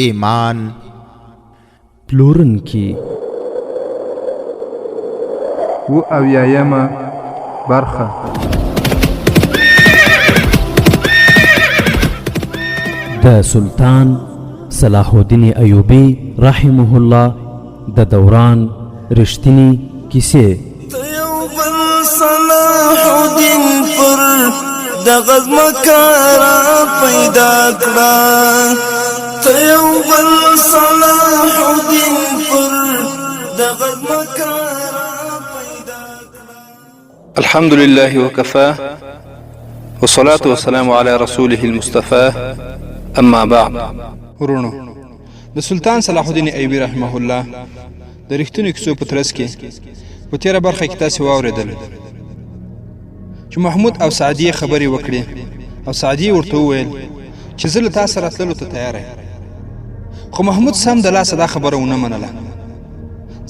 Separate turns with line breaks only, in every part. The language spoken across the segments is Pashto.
ایمان
پلورونکي.
و اویایمه برخه.
د سلطان صلاح الدین ایوبی رحمه الله د دوران رښتینی کیسې.
صلاح الدین پر دغه مکارا پیدا کړه، ته یو بل صلاح الدین پر دغه مکارا پیدا کړه.
الحمد لله وكفى والصلاة والسلام على رسوله المصطفى اما بعد. ورونو، د سلطان صلاح الدین ایوبی رحمه الله د رښتینو کیسو په ترڅ کې په تیره برخه کې تاسو واوریدل چې محمود او سعدیه خبرې وکړې او سعدیه ورته وویل چې زه له تاسو سره تللو ته تیار یم، خو محمود سم د لاسه دا خبره ونه منله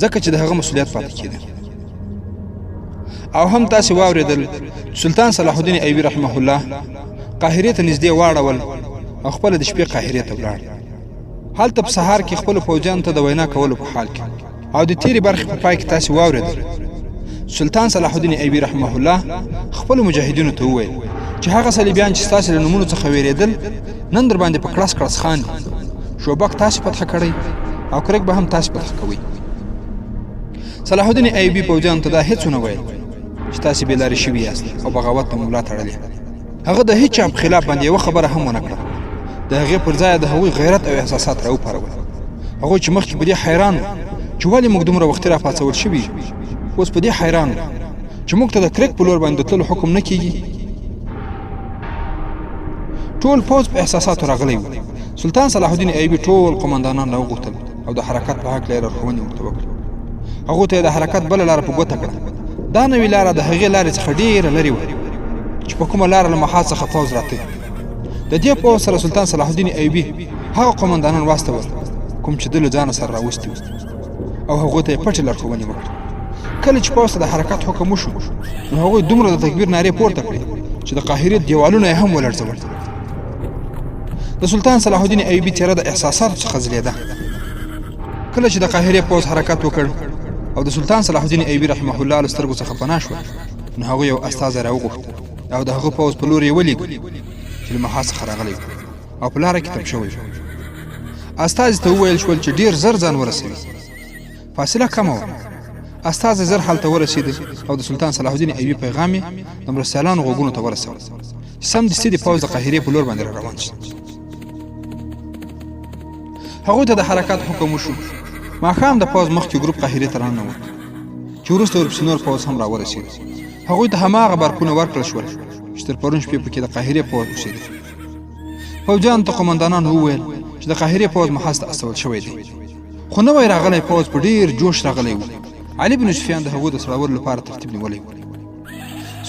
ځکه چې د هغه مسؤلیت پاتې کېده. او هم تاسو واوریدل سلطان صلاح الدین ایوبی رحمه الله قاهرې ته نږدې واړول او خپل د شپې قاهرې ته ولاړ. هلته په سهار کې خپل فوجان ته د وینا کولو په حال کې او د تیری برخې په پای کې تاسو واوریدل سلطان صلاح الدین ایوبی رحمه الله خپل مجاهدینو ته وویل چې هغه صلیبیان چې تاسو له نومونو څخه ویریدل نن در باندې په کړس کړس خان شوبک تاسو فتح کړی او کرک به هم تاسو فتح کوي. صلاح الدین ایوبی فوجان ته دا هیڅ نه ویل چې تاسو به لارې شوي یاست او بغاوت ته ملا تړلې. هغه د هیڅ چا په خلاف باندې یو خبره هم ونه کړه. د هغې پر ځای د هغوی غیرت او احساسات راوپارول. هغوی چې مخکې په دې حیران وو چې ولې موږ دومره وختي راپاڅول شوي، اوس په دې حیران وو چې موږ ته د کرک په لور باندې د تللو حکم نه کېږي. ټول پوځ په احساساتو راغلی و. سلطان صلاح الدین ایوبی ټول قمندانان راوغوښتل او د حرکت په هکله یې لارښوونې ورته وکړې. هغو ته یې د حرکت بله لاره په ګوته کړه. دا نوې لاره د هغې لارې څخه ډېره لرې وه چې په کومه لاره له محاذ څخه پوځ راته. د دې پوځ سره سلطان صلاح الدین ایوبی هغه قمندانان واستول کوم چې د له ځانه سره راوستي او هغو ته یې پټې لارښوونې وکړې. کله چې پوځ ته د حرکت حکم وشو نو هغوی دومره د تکبیر نارې پورته کړې چې د قاهرې دیوالونه یې هم ولړزول. د سلطان صلاح الدین ایوبی څېره د احساساتو څخه ځلېده. کله چې د قاهرې پوځ حرکت وکړ او د سلطان صلاح الدین ایوبی رحمه الله له سترګو څخه پناه شوه نو هغوی یو استازی راوغوښت او د هغه پوځ په لور یې ولیږل چې له محاذ څخه راغلی او په لاره کې تم شوی. استازي ته وویل شول چې ډېر زر ځان ورسوي. فاصله کمه وه. استازی زر هلته ورسېد او د سلطان صلاح الدین ایوبی پیغام یې د مرستیالانو غوږونو ته ورسول. سمدستي د پوځ د قاهرې په لور باندې را روان شو. هغوی ته د حرکت حکم وشو. ماښام د پوځ مخکې ګروپ قاهرې ته راننوت چې وروسته ورپسې نور پوځ هم راورسېد. هغوی ته هماغه برقونه ورکړل شول چې تر پرون شپې پکې د قاهرې پوځ اوسېده. فوجانو ته قمندانانو وویل چې د قاهرې پوځ محاذ ته استول شوی دی، خو نوی راغلی پوځ په ډېر جوش راغلی و. علي بن سفیان د هغوی د سړولو لپاره ترتیب نیولی و.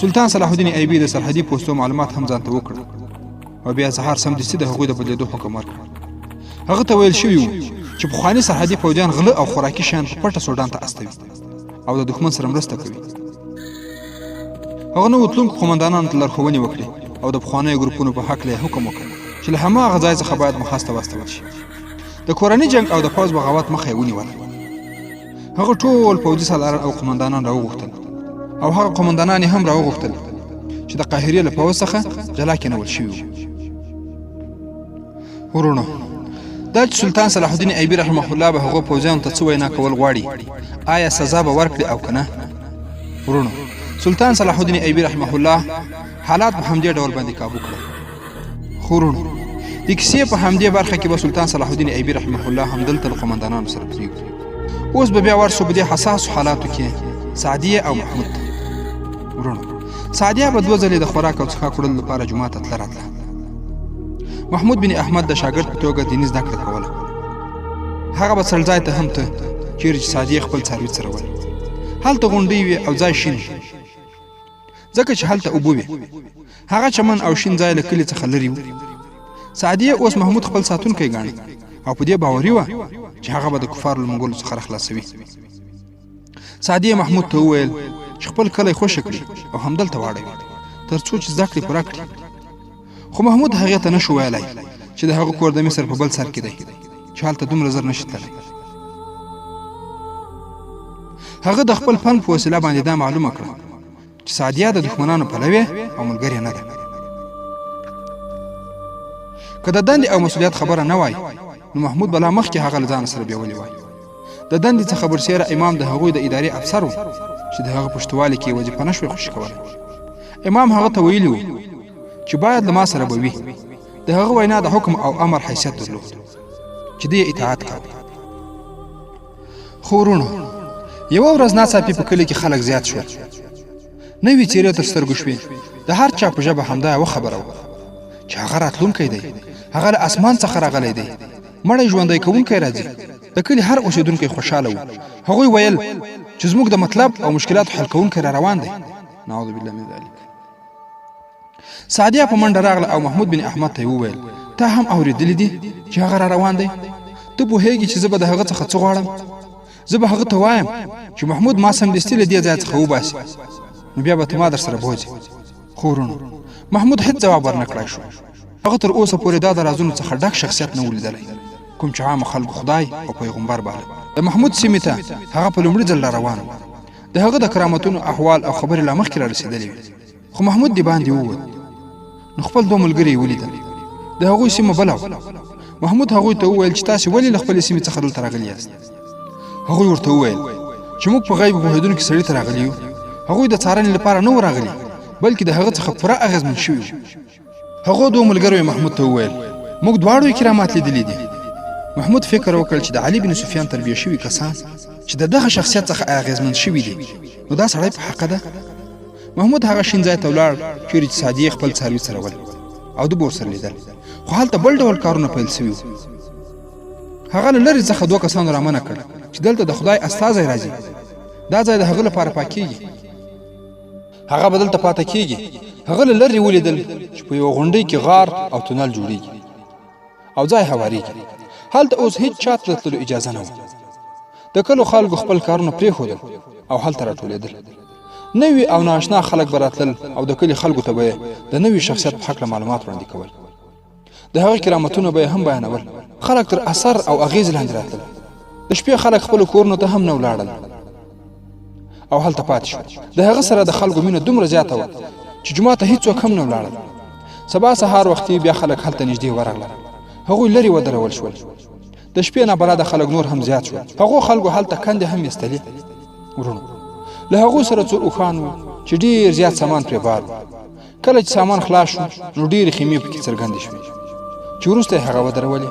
سلطان صلاح الدین ایوبی د سرحدي پوستو معلومات هم ځان ته وکړل او بیا سهار سمدستي د هغوی د بدلېدو حکم ورکړ. هغه ته ویل شوي و چې پخواني سرحدي پوځیان غله او خوراکي شیان په پټه سوډان ته استوي او د دښمن سره مرسته کوي. هغه نوو تلونکو قمندانانو ته لارښوونې وکړې او د پخوانیو ګروپونو په هکله یې حکم وکړ چې له هماغه ځای څخه باید محاذ ته واستول شي. د کورني جنګ او د پوځ بغاوت مخه یې ونیوله. هغه ټول پوځي سالاران او قمندانان راوغوښتل او هغه قمندانان یې هم راوغوښتل چې د قاهرې له پوځ څخه جلا کېنول شوي وو. ورونو، دا چې سلطان صلاح الدین ایوبی رحمه الله به هغو پوځیانو ته څه وینا کول غواړي، آیا سزا به ورکړي او که نه؟ ورونو، سلطان صلاح الدین ایوبی رحمه الله حالات په همدې ډول باندې کابو کړل. خو ورونو، د کیسې په همدې برخه کې به سلطان صلاح الدین ایوبی رحمه الله همدلته له قمندانانو سره پرېږدو. اوس به بیا ورسو په دې حساسو حالاتو کې سعدیه او محمود ته. ورونو، سعدیه به 2 ځلې د خوراک او څښاک وړلو لپاره جومات ته تله راتله. محمود بن احمد د شاګرد په توګه دیني زده کړه کوله. هغه به څړځای ته هم ته چیرې چې سعدیه خپل څاروي څرول. هلته غونډۍ وې او ځای شین ځکه چې هلته اوبه وې. هغه چمن او شین ځای له کلي څخه لرې و. سعدیه اوس محمود خپل ساتونکی ګاڼه او په دې باوري وه چې هغه به د کفارو له منګولو څخه راخلاصوي. سعدیه محمود ته وویل چې خپل کلی خوښه کړي او همدلته واړوي تر څو چې زده کړې پوره کړي. خو محمود هغې ته نه شو ویلی چې د هغه کور د مصر په بل سر کې دی چې چې هلته دومره زر نشي تللی. هغه د خپل فن په وسیله باندې دا معلومه کړه چې سعدیه د دښمنانو پلوی او ملګرې نه ده. که د دندې او مسؤلیت خبره نه وای نو محمود بلا مخکې هغه له ځان سره بیولې وای. د دندې څخه برسېره امام د هغوی د ادارې افسر و چې د هغه پشتوالي کې وظیفه نه شوی خوشي کولی. امام هغه ته ویلي و چې باید له ما سره به وي. د هغه وینا د حکم او امر حیثیت درلود چې دې اطاعت کاوه. خو ورونو، یوه ورځ ناڅاپي په کلي کې خلک زیات شول. نوې څېرې تر سترګو شوې. د هر چا په ژبه همدا یوه خبره وه چې هغه راتلونکی دی، هغه له اسمان څخه راغلی دی، مړی ژوندی کوونکی راځي. د کلي هر اوسېدونکی خوشحاله و. هغوی ویل چې زموږ د مطلب او مشکلاتو حل کوونکی را روان دی. نعوذ بالله من ذلک. سعدیه په منډه راغله او محمود بن احمد ته یې وویل تا هم اورېدلی دي چې هغه را روان دی؟ ته پوهېږي چې زه به د هغه څخه څه غواړم؟ زه به هغه ته وایم چې محمود ما سمدستي له دې ځای څخه وباسي، نو بیا به ته ما در سره بوځې. خو ورونو، محمود هېڅ ځواب ورنه کړی شو. هغه تر اوسه پورې دا د رازونو څخه ډک شخصیت نه و لیدلی کوم چې عامو خلکو خدای او پیغمبر باله. د محمود سیمې ته هغه په لومړي ځل را روان و. د هغه د کرامتونو احوال او خبرې لا مخکې را رسېدلې وې. خو محمود د باندې ووت نو خپل دوه ملګري یې ولیدل. د هغوی سیمه بله وه. محمود هغوی ته وویل چې تاسې ولې له خپلې سیمې څخه دلته راغلي یاست؟ هغوی ورته وویل چې موږ په غیب پوهېدونکي سړي ته راغلي یو. هغوی د څارنې لپاره نه و راغلي بلکې د هغه څخه پوره اغېزمن شوي وو. هغو دوه ملګرو محمود ته وویل موږ دواړو یې کرامات لیدلي دي. محمود فکر وکړ چې د علي بن سفیان تربیه شوي کسان چې د دغه شخصیت څخه اغېزمن شوي دي نو دا سړی په حقه ده. محمود هغه شین ځای ته ولاړ چیرې چې سعدیه خپل څاروي څرول او د بور سره لیدل، خو هلته بل ډول کارونه پیل سوي وو. هغه له لرې څخه دوه کسانو رامنع کړ چې دلته د خدای استازی راځي، دا ځای د هغه لپاره پاکیږي، هغه به دلته پاته کیږي. هغه له لرې ولیدل چې په یوه غونډۍ کې غار او تونل جوړیږي او ځای هواریږي. هلته اوس هیڅ چا ته تللو اجازه نه وه. د کلو خلکو خپل کارونه پرېښودل او هلته راټولېدل. نوي او نااشنا خلک به راتلل او د کلي خلکو ته به یې د نوي شخصیت په هکله معلومات وړاندې کول. د هغه کرامتونه به یې هم بیانول. خلک تر اثر او اغېز لاندې راتلل. د شپې خلک خپلو کورونو ته هم نه ولاړل او هلته پاتې شول. د هغه سره د خلکو مینه دومره زیاته وه چې جومات ته هېڅوک هم نه ولاړل. سبا سهار وختي بیا خلک هلته نږدې ورغلل. هغوی لرې ودرول شول. د شپې نابلده خلک نور هم زیات شول. هغو خلکو هلته کندې هم ایستلې. ورونو، له هغو سره څو اوښان وو چې ډېر زیات سامان پرې بار وو. کله چې سامان خلاص شو نو ډېرې خیمې پکې څرګندې شوې چې وروسته یې هغه ودرولې.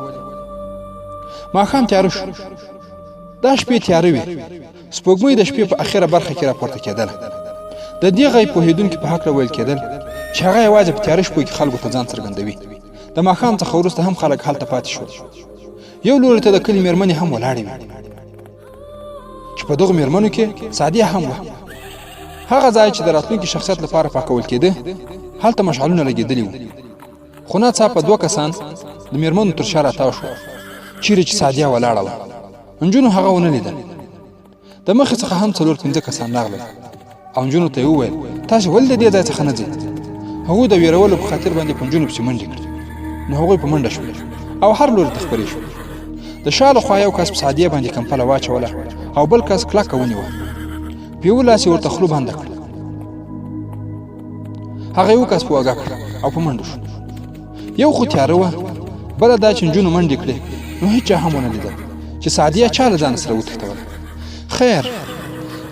ماښام تیاره شو. دا شپې تیاره وې. سپوږمۍ د شپې په اخره برخه کې راپورته کېدله. د دې غیب پوهېدونکي په هکله ویل کېدل چې هغه یوازې په تیاره شپو کې خلکو ته ځان څرګندوي. د ماښام څخه وروسته هم خلک هلته پاتې شول. یو لوري ته د کلي مېرمنې هم ولاړې وې چې په دغو مېرمنو کې سعدیه هم وه. هغه ځای چې د راتلونکي شخصیت لپاره پاکول کېده هلته مشعلونه لګېدلي وو. خو ناڅاپه دوه کسان د مېرمنو تر شا راتاو شول چیرې چې سعدیه ولاړه وه. نجونو هغه ونه لیدل. د مخې څخه هم 4-5 کسان راغلل او نجونو ته یې وویل تاسې ولې د دې ځای څخه نه ځئ؟ هغوی د ویرولو په خاطر باندې په نجونو پسې منډې کړې. نو هغوی په منډه شول او هر لوري ته خپرې شول. د شا له خوا یو کس په سعدیه باندې کمپله واچوله او بل کس کلکه ونیوه. په یوه لاس یې ورته خوله بنده کړه. هغه یو کس په واګه کړ او په منډه شو. یو خو تیاره وه، بله دا چې نجونو منډې کړې نو هېچا هم ونه لیدل چې سعدیه چا له ځان سره وتښتوله. خیر،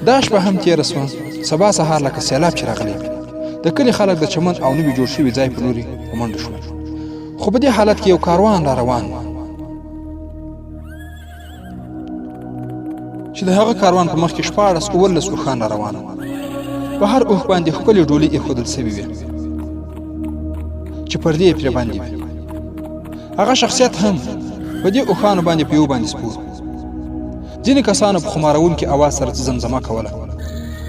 دا شپه هم تېره سوه. سبا سهار لکه سیلاب چې راغلی د کلي خلک د چمن او نوي جوړ شوي ځای په لوري په منډه شول. خو په دې حالت کې یو کاروان را روان و چې د هغه کاروان په مخ کې 14-15 اوښان را روان وو. په هر اوښ باندې ښکلې ډولۍ ایښودل سوي وې چې پردې یې پرې باندې وې. هغه شخصیت هم په دې اوښانو باندې په یو باندې سپور. ځینې کسانو په خمارونکي اواز سره زمزمه کوله.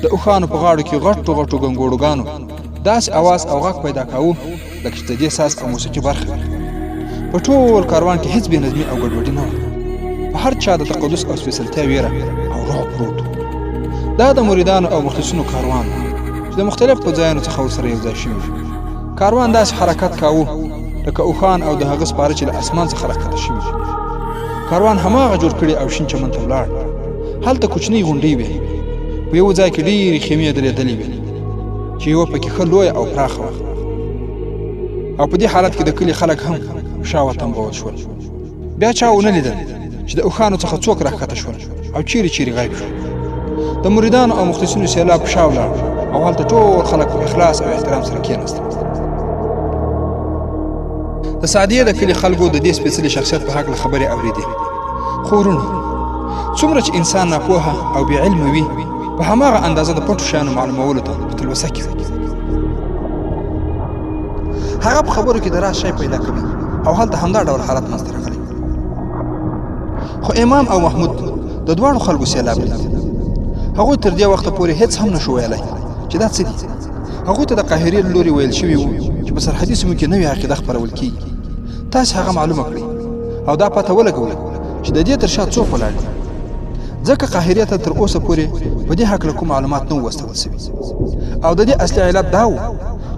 د اوښانو په غاړو کې غټو غټو ګنګوړګانو داسې اواز او غږ پیدا کاوه لکه چې د دې ساز او موسیقي برخه وي. په ټول کاروان کې هېڅ بې نظمي او ګډوډي نه وه. په هر چا د تقدس او سپېڅلتیا ویره او رعب پروت و. دا د مریدانو او مخلصینو کاروان و چې د مختلفو ځایونو څخه ورسره یو ځای شوي وو. کاروان داسې حرکت کاوه لکه اوښان او د هغه سپاره چې له اسمان څخه راښکته شوي. کاروان هماغه جوړ کړی او شین چمن ته ولاړ. هلته کوچنۍ غونډۍ وې. په یو ځای کې ډېرې خیمې درېدلې وې چې یوه پکې ښه لویه او پراخه وه. او په دې حالت کې د کلي خلک هم شاوه تمبول شول. بیا چا ونه لیدل چې د اوښانو څخه څوک راښکته شول او چیرې چیرې غیب شول. د مریدانو او مخلصینو سیلاب شا ولاړ او هلته ټول خلک په اخلاص او احترام سره کېناستل. د سعدیې د کلي خلکو د دې سپېڅلي شخصیت په هکله خبرې اورېدې. خو ورونو، څومره چې انسان ناپوهه او بې علمه وي، په هماغه اندازه د پټو شیانو معلومولو ته په تلوسه کې وي. هغه په خبرو کې د راز شی پیدا کوي او هلته همدا ډول حالت منځته راغلی. خو امام او محمود د دواړو خلکو سیلاب لید. هغوی تر دې وخته پورې هیڅ هم نشو ویلی چې دا څه دي. هغوی ته د قاهرې له لورې ویل شوي وو چې په سرحدي سیمو کې نوې عقیده خپرول کېږي. تاسې هغه معلومه کړئ او دا پته ولګوئ چې د دې تر شا څوک ولاړ دي، ځکه قاهرې ته تر اوسه پورې په دې هکله کوم معلومات نه واستول سوي. او د دې اصلي علت دا و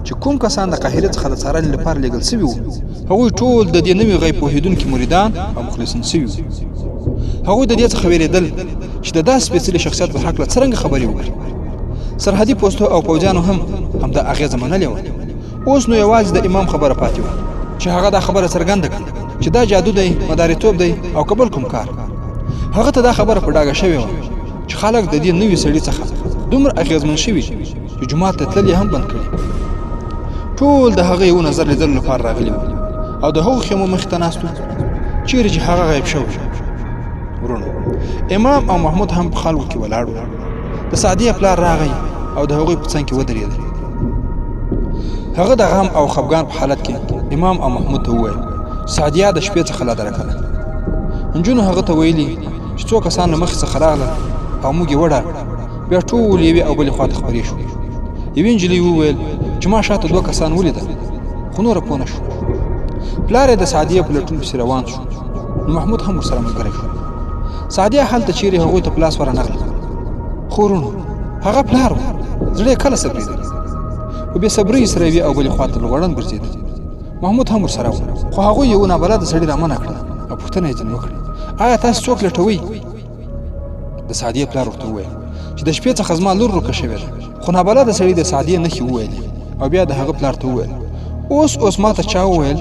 چې کوم کسان د قاهرې څخه د څارنې لپاره لېږل سوي وو، هغوی ټول د دې نوي غیب پوهېدونکي مریدان او مخلصین سوي وو. هغوی د دې څخه وېرېدل چې د داسې سپېڅلي شخصیت په هکله څرنګه خبرې وکړي. سرحدي پوستو او پوځیانو هم همدا اغېزه منلې وه. اوس نو یوازې د امام خبره پاتې وه چې هغه دا خبره څرګنده کړي چې دا جادو دی، مداریتوب دی او که بل کوم کار. هغه ته دا خبره په ډاګه شوې وه چې خلک د دې نوي سړي څخه دومره اغېزمن شوي چې جومات ته تلل یې هم بند کړي. ټول د هغه یو نظر لیدلو لپاره راغلي وو او د هغو خیمو مخې ته ناست وو چیرې چې هغه غیب شوی. ورونو، امام او محمود هم په خلکو کې ولاړ وو. د سعدیې پلار راغی او د هغوی په څنګ کې ودرېد. هغه د غم او خفګان په حالت کې امام او محمود ته وویل سعدیه د شپې څخه لا درکله. نجونو هغه ته ویلي چې څو کسان له مخې څخه راغلل او موږ یې وډار. بیا ټول یوې او بلې خواته خپرې شو. یوې نجلۍ وویل چې ما شاته 2 کسان ولیدل خو نوره پوه نه شو. پلار یې د سعدیې په لټون پسې روان شو. نو محمود هم ورسره ملګری شو. سعدیه هلته چیرې هغوی ته په لاس ورنغله. خو ورونو، هغه پلار و، زړه یې کله صبرېده. په بې صبرۍ سره یوې او بلې خواته لغړن ګرځېده. محمود هم ورسره و، خو هغوی یو نابلده سړي رامنع کړه او پوښتنه یې ځینې وکړه آیا تاسو څوک لټوئ؟ د سعدیې پلار ورته وویل چې د شپې څخه زما لور ورکه شوې ده. خو نابلده سړي د سعدیې نښې وویلې او بیا د هغه پلار ته وویل اوس ما ته چا وویل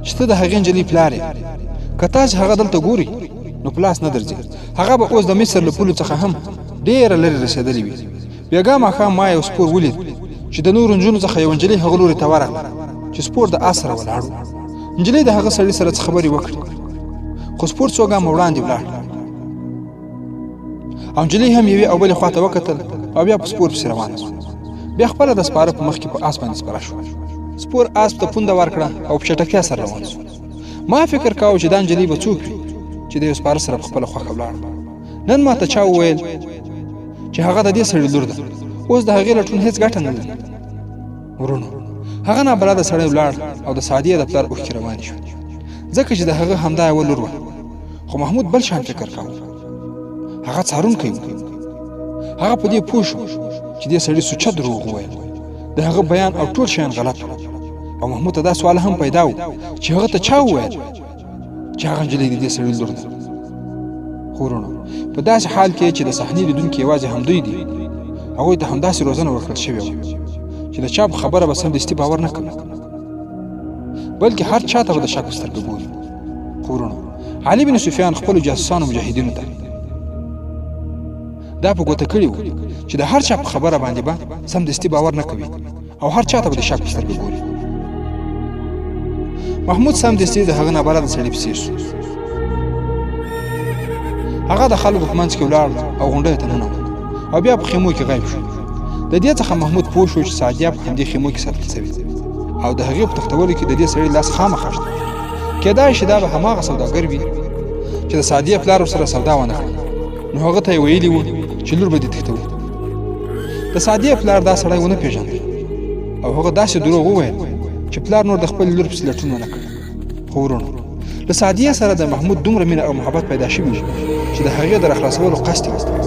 چې ته د هغې نجلۍ پلار یې. که تاسې هغه دلته ګورئ نو په لاس نه درځي. هغه به اوس د مصر له پولو څخه هم ډېره لرې رسېدلې وي. بېګا ماښام ما یو سپور ولید چې د نورو نجونو څخه یو نجلۍ هغه لورې ته ورغله چې سپور د آس سره ولاړ و. نجلۍ د هغه سړي سره څه خبرې وکړې، خو سپور څو ګامه وړاندې ولاړ او نجلۍ هم یوې او بلې خواته وکتل او بیا په سپور پسې روانه شوه. بیا خپله د سپاره په مخ کې په آس باندې سپره شوه. سپور آس ته پونده ورکړه او په چټکتیا سره روان شو. ما فکر کاوه چې دا نجلۍ به څوک وي چې د یو سپاره سره په خپله خوښه ولاړ. نن ما ته چا وویل چې هغه د دې سړي لور ده. اوس د هغې لټون هېڅ ګټه نه لري. ورونو، هغه نابلده سړی ولاړ او د سعدیې د پلار اوښکې روانې شوې، ځکه چې د هغه همدا یوه لور وه. خو محمود بل شان فکر کاوه. هغه څارونکی و. هغه په دې پوه شو چې دې سړي سوچه دروغ وویل. د هغه بیان او ټول شیان غلط و. او محمود ته دا سوال هم پیدا و چې هغه ته چا وویل چې هغه نجلۍ د دې سړي لور ده. خو ورونو، په داسې حال کې چې د صحنې لیدونکي یوازې همدوی دي، هغوی ته همداسې روزنه ورکړل شوې وه چې د چا په خبره به سمدستي باور نه کوي، بلکې هر چا ته به د شک په سترګه ګوري. خو ورونو، علي بن سفیان خپلو جاسوسانو مجاهدینو ته دا په ګوته کړي وو چې د هر چا په خبره باندې به سمدستي باور نه کوي او هر چا ته به د شک په سترګه ګوري. محمود سمدستي د هغه نابلده سړي پسې شو. هغه د خلکو په منځ کې ولاړ او غونډیو ته ننوت او بیا په خیمو کې غیب شو. د دې څخه محمود پوه شو چې سعدیه په همدې خیمو کې ساتل شوې او د هغې په تختولو کې د دې سړي لاس خامخا شته. کېدای شي دا به هماغه سوداګر وي چې د سعدیه پلار ورسره سودا ونه کړه، نو هغه ته یې ویلي وو چې لور به دې تښتوي. د سعدیه پلار دا سړی ونه پېژانده او هغه داسې دروغ وویل چې پلار نور د خپلې لور پسې لټون ونه کړ. خو ورونو، له سعدیه سره د محمود دومره مینه او محبت پیدا شوي چې د هغې د راخلاصولو قصد یې وکړ.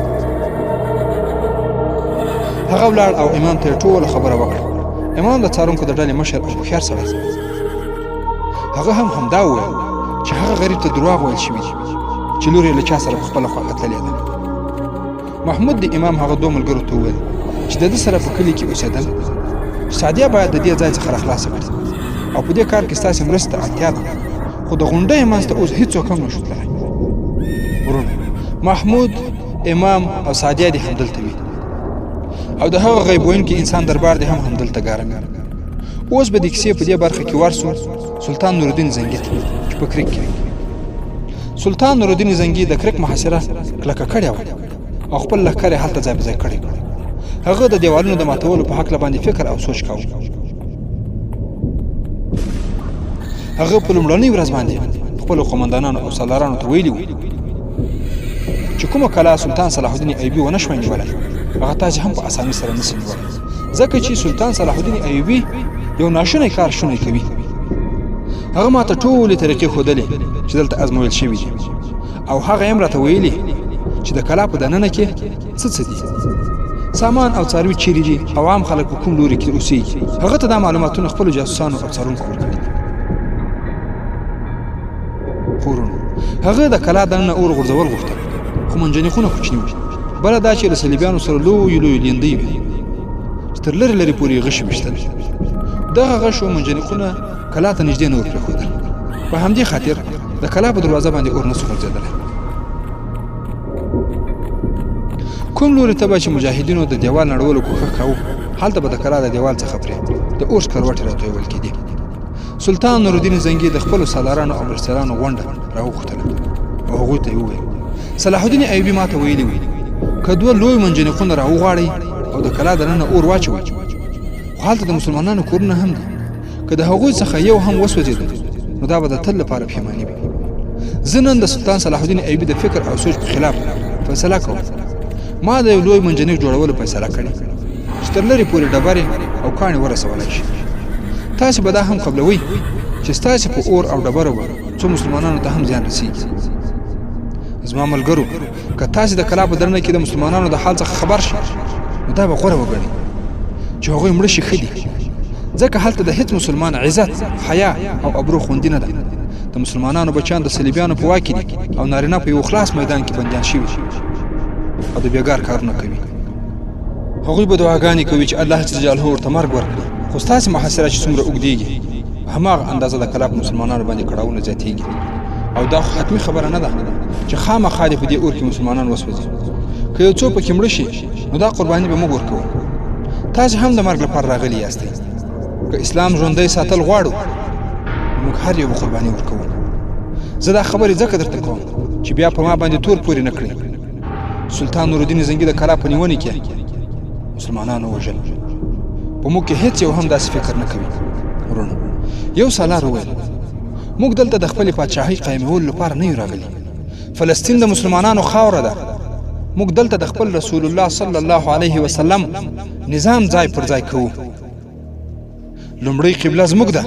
هغه ولاړ او امام ته یې ټوله خبره وکړه. امام د څارونکو د ډلې مشر او هوښیار سړی. هغه هم همدا وویل چې هغه غریب ته دروغ ویل شوي دي چې لور یې له چا سره په خپله خوښه تللې ده. محمود د امام هغه دوه ملګرو ته وویل چې د ده سره په کلي کې اوسېدل سعدیه باید د دې ځای څخه راخلاصه کړي او په دې کار کې ستاسې مرستې ته اړتیا ده، خو د غونډۍ منځ ته اوس هېڅوک هم نشو تللی. ورونو، محمود، امام او سعدیه دې همدلته وي او د هغه غیب ویونکي انسان دربار دې هم همدلته ګارم. اوس به د کیسې په دې برخه کې ورسو سلطان نورالدین زنګي ته چې په کرک کې وي. سلطان نورالدین زنګي د کرک محاصره کلکه کړې وه او خپل لښکر یې هلته ځای په ځای کړی. هغه د دیوالونو د ماتولو په هکله باندې فکر او سوچ کاوه. هغه په لومړنۍ ورځ باندې خپلو قومندانانو او سالارانو ته ویلي وو چې کومه کلا سلطان صلاح الدین ایوبي ونه شوی نیولی، هغه تاج هم په اسانۍ سره نسي نیولی، ځکه چې سلطان صلاح الدین ایوبي یو ناشونی کار شونی کوي. هغه ماته ټولې طریقې ښودلې چې دلته ازمویل شوي دي او هغه یې هم راته ویلي چې د کلا په دننه کې څه دي، سامان او څاروي چیرې دي او عام خلک په کوم لوري کې اوسېږي. هغه ته دا معلوماتونه خپلو جاسوسانو او څارونکو ورکړي دي. ورونو، هغه د کلا دننه اور غورځول غوښتل، خو منجنیقونه کوچني وو. بله دا چې له صلیبیانو سره لویې لیندۍ وې چې تر لرې لرې پورې یې غشي ویشتل. دغه غش او منجنیقونه کلا ته نږدې نه ور پرېښودل، په همدې خاطر د کلا په دروازه باندې اور نه سو غورځېدلی. کوم لوري ته به چې مجاهدینو د دیوال نړولو کوښښ کاوه، هلته به د کلا د دیوال څخه پرې د اور سکروټې راتویول کېدې. سلطان نورالدین زنګي د خپلو سالارانو او مرستیالانو غونډه راوغوښتله او هغوی ته یې وویل صلاح الدین ایوبي ماته ویلي وي که دوه لوی منجنیقونه راوغواړئ او د کلا دننه اور واچوئ، خو هلته د مسلمانانو کورونه هم دي، که د هغوی څخه یو هم وسوځېده نو دا به د تل لپاره پښیماني وي. زه نن د سلطان صلاح الدین ایوبي د فکر او سوچ په خلاف فیصله کوم. ما د یو لوی منجنیق جوړولو فیصله کړې چې تر لرې پورې ډبرې او کاڼي ورسولی شي. تاسې به دا هم قبلوئ چې ستاسې په اور او ډبرو به څو مسلمانانو ته هم زیان رسېږي. زما ملګرو، که تاسې د کلا په دننه کې د مسلمانانو د حال څخه خبر شئ نو دا به غوره وګڼئ چې هغوی مړه شي ښه دي، ځکه هلته د هیڅ مسلمان عزت، حیا او ابرو خوندي نه ده. د مسلمانانو بچیان د صلیبیانو په واک کې دي او نارینه په یو خلاص میدان کې بندیان شوي او د بیګار کارونه کوي. هغوی به دعاګانې کوي چې الله جل جلاله ورته مرګ ورکړي، خو ستاسې محاصره چې څومره اوږدېږي هماغه اندازه د کلا په مسلمانانو باندې کړاوونه زیاتېږي. او دا خو حتمي خبره نه ده چې خامخا دې په دې اور کې مسلمانان وسوځي. که یو څوک پکې مړه شي نو دا قرباني به موږ ورکوو. تاسې هم د مرګ لپاره راغلي یاستئ. که اسلام ژوندی ساتل غواړو موږ هر یو به قرباني ورکوو. زه دا خبرې ځکه درته کوم چې بیا په ما باندې تور پورې نه کړئ. سلطان نورالدین زنګي د کلا په نیونې کې مسلمانانو وژل، په موږ کې هیڅ یو هم داسې فکر نه کوي. ورونو، یو سالار وویل موږ دلته د خپلې پادشاهۍ قایمولو لپاره نه یو راغلي. فلسطین د مسلمانانو خاوره ده. موږ دلته د خپل رسول الله صلی الله علیه وسلم نظام ځای پر ځای کوو. لومړی قبله زموږ ده،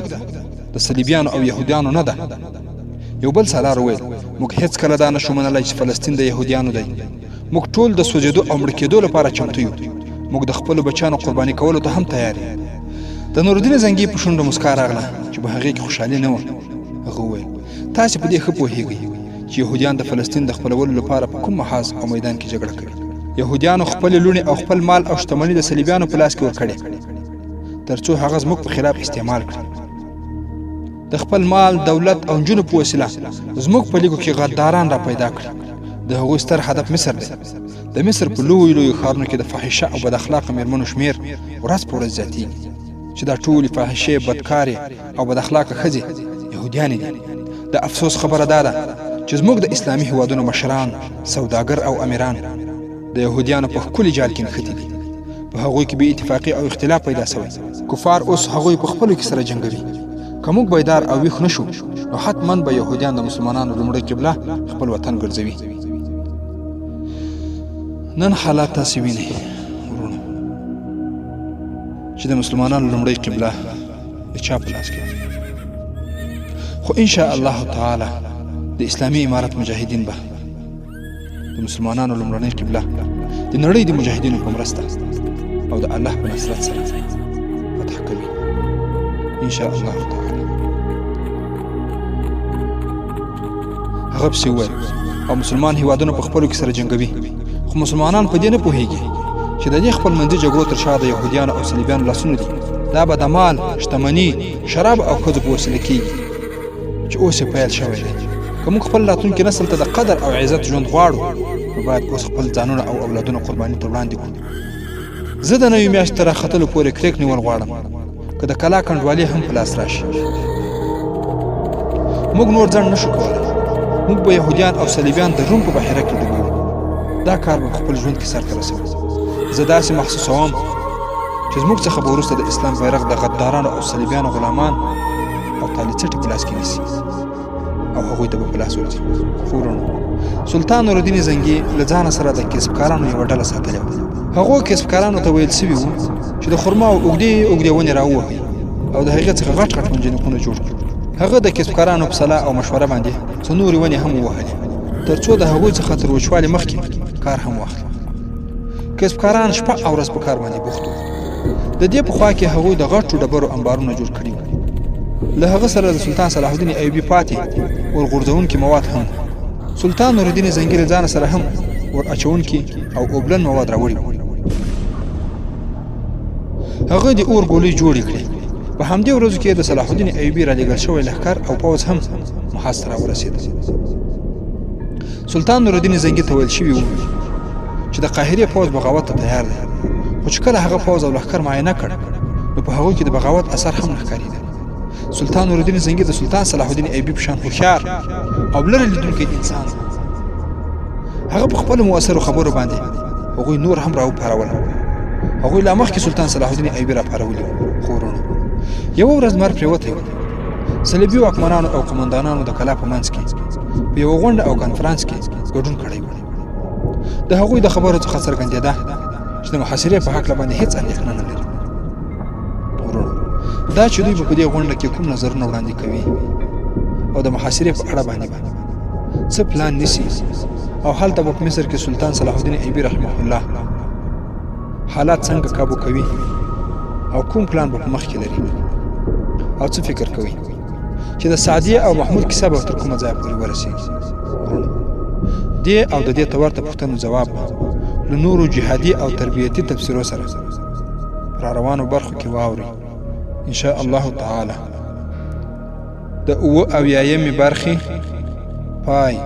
د صلیبیانو او یهودیانو نه ده. یو بل سالار وویل موږ هیڅ کله دا نشو منلی چې فلسطین د یهودیانو دی. موږ ټول د سوځېدو او مړه کېدو لپاره چمتو یو. موږ د خپلو بچیانو قرباني کولو ته هم تیار یو. د نورالدین زنګي په شونډو مسکا راغله چې په هغې کې خوشحالي نه وه. هغه وویل تاسې په دې ښه پوهېږئ چې یهودیان د فلسطین د خپلولو لپاره په کوم محاذ او میدان کې جګړه کوي. یهودیانو خپلې لوڼې او خپل مال او شتمني د صلیبیانو په لاس کې ورکړې تر څو هغه زموږ په خلاف استعمال کړي. د خپل مال، دولت او نجونو په وسیله زموږ په لیکو کې غداران را پیدا کړي. د هغوی ستر هدف مصر دی. د مصر په لویو ښارونو کې د فاحشه او بد اخلاقه مېرمنو شمېر ورځ په ورځ زیاتېږي چې دا ټولې فاحشې، بدکارې او بد اخلاقه ښځې یهودیانې دي. د افسوس خبره دا ده چې زموږ د اسلامي هیوادونو مشران، سوداګر او امیران د یهودیانو په ښکلي جال کې نښتي دي. په هغوی کې بې اتفاقي او اختلاف پیدا سوی. کفار اوس هغوی په خپلو کې سره جنګوي. که موږ بیدار او ویښ نه شو نو حتما به یهودیان د مسلمانانو لومړۍ قبله خپل وطن ګرځوي. نن حالات تاسې وینئ ورونو چې د مسلمانانو لومړۍ قبله د چا په لاس کې ده. خو انشاء الله تعالی د اسلامي امارت مجاهدین به د مسلمانانو لومړنۍ قبله د نړۍ د مجاهدینو په مرسته او د الله په نصرت سره فتح کوي انشاء الله تعالی. هغه پسې وویل او مسلمان هیوادونه په خپلو کې سره جنګوي، خو مسلمانان په دې نه پوهیږي چې د دې خپل منځي جګړو تر شا د یهودیانو او صلیبیانو لاسونه دي. دا به د مال، شتمني، شراب او ښځو په وسیله کېږي چې اوس یې پیل شوی دی. که موږ خپل راتلونکي نسل ته د قدر او عزت ژوند غواړو، نو باید اوس خپل ځانونه او اولادونه قرباني ته وړاندې کړو. زه د نوې میاشتې تر راختلو پورې کریک نیول غواړم، که د کلا کنډوالې هم په لاس راشي. موږ نور ځنډ نشو کولی. موږ به یهودیان او صلیبیان د روم په بحیره کې ډوبوو. دا کار به خپل ژوند کې سرته رسوو. زه داسې محسوسوم چې زموږ څخه به وروسته د اسلام بیرغ د غدارانو او صلیبیانو غلامان او تالیڅټې په لاس کې نیسي او هغوی ته به په لاس ورځي. خو ورونو، سلطان نورالدین زنګي له ځانه سره د کسبکارانو یوه ډله ساتلې وه. هغو کسبکارانو ته ویل سوي وو چې د خرما او اوږدې اوږدې ونې راووهئ او د هغې څخه غټ غټ منجنیقونه جوړ کړي. هغه د کسبکارانو په صلاح او مشوره باندې څو نورې ونې هم ووهلې، تر څو د هغوی څخه تر وچوالي مخکې کار هم واخلي. کسبکاران شپه او ورځ په کار باندې بوخت وو. د دې په خوا کې هغوی د غټو ډبرو انبارونه جوړ کړي وو. له هغه سره د سلطان صلاح الدین ایوبي پاتې ورغورځونکي مواد هم وو. سلطان نورالدین زنګي له ځانه سره هم ور اچونکي او اوبلن مواد راوړي وو. هغه د اور ګولۍ جوړې کړې. په همدې ورځو کې د صلاح الدین ایوبي رالېږل شوی لښکر او پوځ هم محاذ ته راورسېد. سلطان نورالدین زنګي ته ویل شوي وو چې د قاهرې پوځ بغاوت ته تیار دی، خو چې کله هغه پوځ او لښکر معاینه کړ، نو په هغوی کې د بغاوت اثر هم نه ښکارېده. سلطان نورالدین زنګي د سلطان صلاح الدین ایوبي په شان هوښیار او لرې لیدونکی انسان و. هغه په خپلو مؤثرو خبرو باندې هغوی نور هم راوپارول. هغوی لا مخکې سلطان صلاح الدین ایوبي راپارولي وو. خو ورونو، یوه ورځ لمر پرېوتی و. صلیبي واکمنانو او قمندانانو د کلا په منځ کې په یوه غونډه او کنفرانس کې ګډون کړی و. د هغوی د خبرو څخه څرګندېده چې د محاصرې په هکله باندې هېڅ اندېښنه نه لري. ورونو، دا چې دوی به په دې غونډه کې کوم نظرونه وړاندې کوي او د محاصرې په اړه باندې به څه پلان نیسي او هلته به په مصر کې سلطان صلاح الدین ایوبي رحمه الله حالات څنګه کابو کوي او کوم پلان به په مخ کې لري او څه فکر کوي چې د سعدیه او محمود کیسه به تر کومه ځایه پورې ورسېږي. دې او د دې ته ورته پوښتنو ځواب له نورو جهادي او تربیتي تفسیرو سره را روانو برخو کې واورئ ان شاء الله تعالی. د 78مې برخې پای.